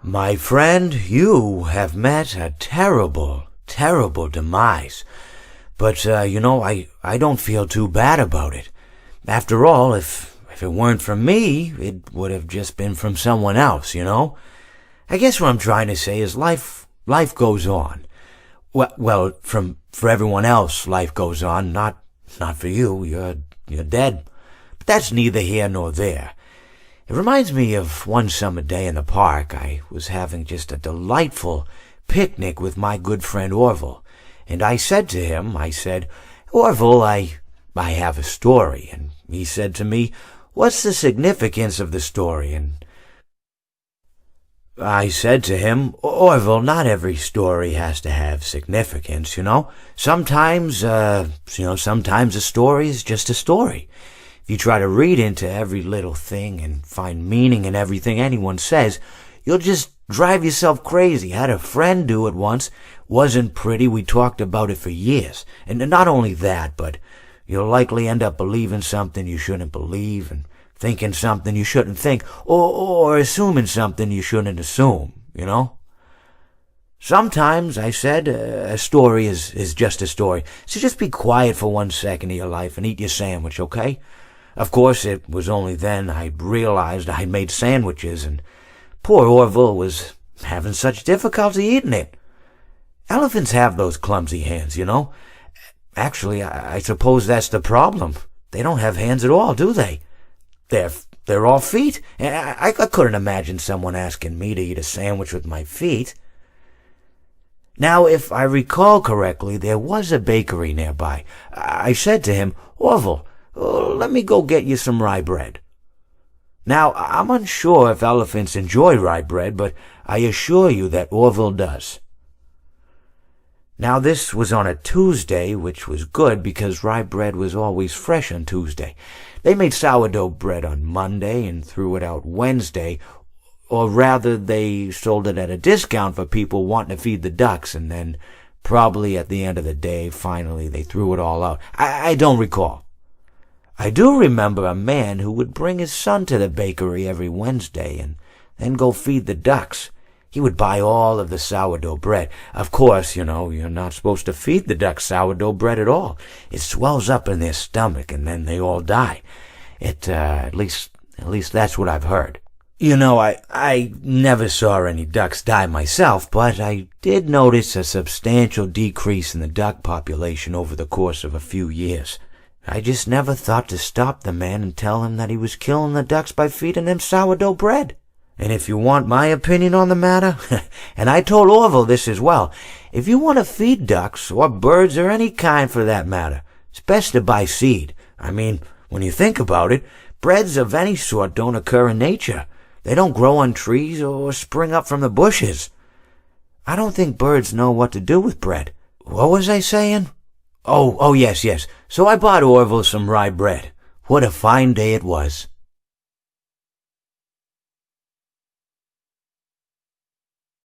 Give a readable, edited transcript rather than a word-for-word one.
My friend, you have met a terrible, terrible demise. But, I don't feel too bad about it. After all, if it weren't from me, it would have just been from someone else, I guess what I'm trying to say is life goes on. Well, for everyone else, life goes on, not for you. You're dead. But that's neither here nor there. It reminds me of one summer day in the park. I was having just a delightful picnic with my good friend Orville. And I said to him, Orville, I have a story. And he said to me, what's the significance of the story? And I said to him, Orville, not every story has to have significance, Sometimes a story is just a story. If you try to read into every little thing and find meaning in everything anyone says, you'll just drive yourself crazy. I had a friend do it once. Wasn't pretty. We talked about it for years. And not only that, but you'll likely end up believing something you shouldn't believe and thinking something you shouldn't think, or assuming something you shouldn't assume, Sometimes, I said, a story is just a story. So just be quiet for 1 second of your life and eat your sandwich, okay? Of course, it was only then I realized I made sandwiches, and poor Orville was having such difficulty eating it. Elephants have those clumsy hands, Actually, I suppose that's the problem. They don't have hands at all, do they? They're all feet. I couldn't imagine someone asking me to eat a sandwich with my feet. Now, if I recall correctly, there was a bakery nearby. I said to him, Orville, let me go get you some rye bread. Now, I'm unsure if elephants enjoy rye bread, but I assure you that Orville does. Now, this was on a Tuesday, which was good because rye bread was always fresh on Tuesday. They made sourdough bread on Monday and threw it out Wednesday, or rather they sold it at a discount for people wanting to feed the ducks, and then probably at the end of the day, finally they threw it all out. I don't recall. I do remember a man who would bring his son to the bakery every Wednesday and then go feed the ducks. He would buy all of the sourdough bread. Of course, you're not supposed to feed the ducks sourdough bread at all. It swells up in their stomach and then they all die. At least that's what I've heard. I never saw any ducks die myself, but I did notice a substantial decrease in the duck population over the course of a few years. I just never thought to stop the man and tell him that he was killing the ducks by feeding them sourdough bread. And if you want my opinion on the matter, and I told Orville this as well, if you want to feed ducks, or birds, or any kind for that matter, it's best to buy seed. I mean, when you think about it, breads of any sort don't occur in nature. They don't grow on trees or spring up from the bushes. I don't think birds know what to do with bread. What was I saying? Oh, yes. So I bought Orville some rye bread. What a fine day it was.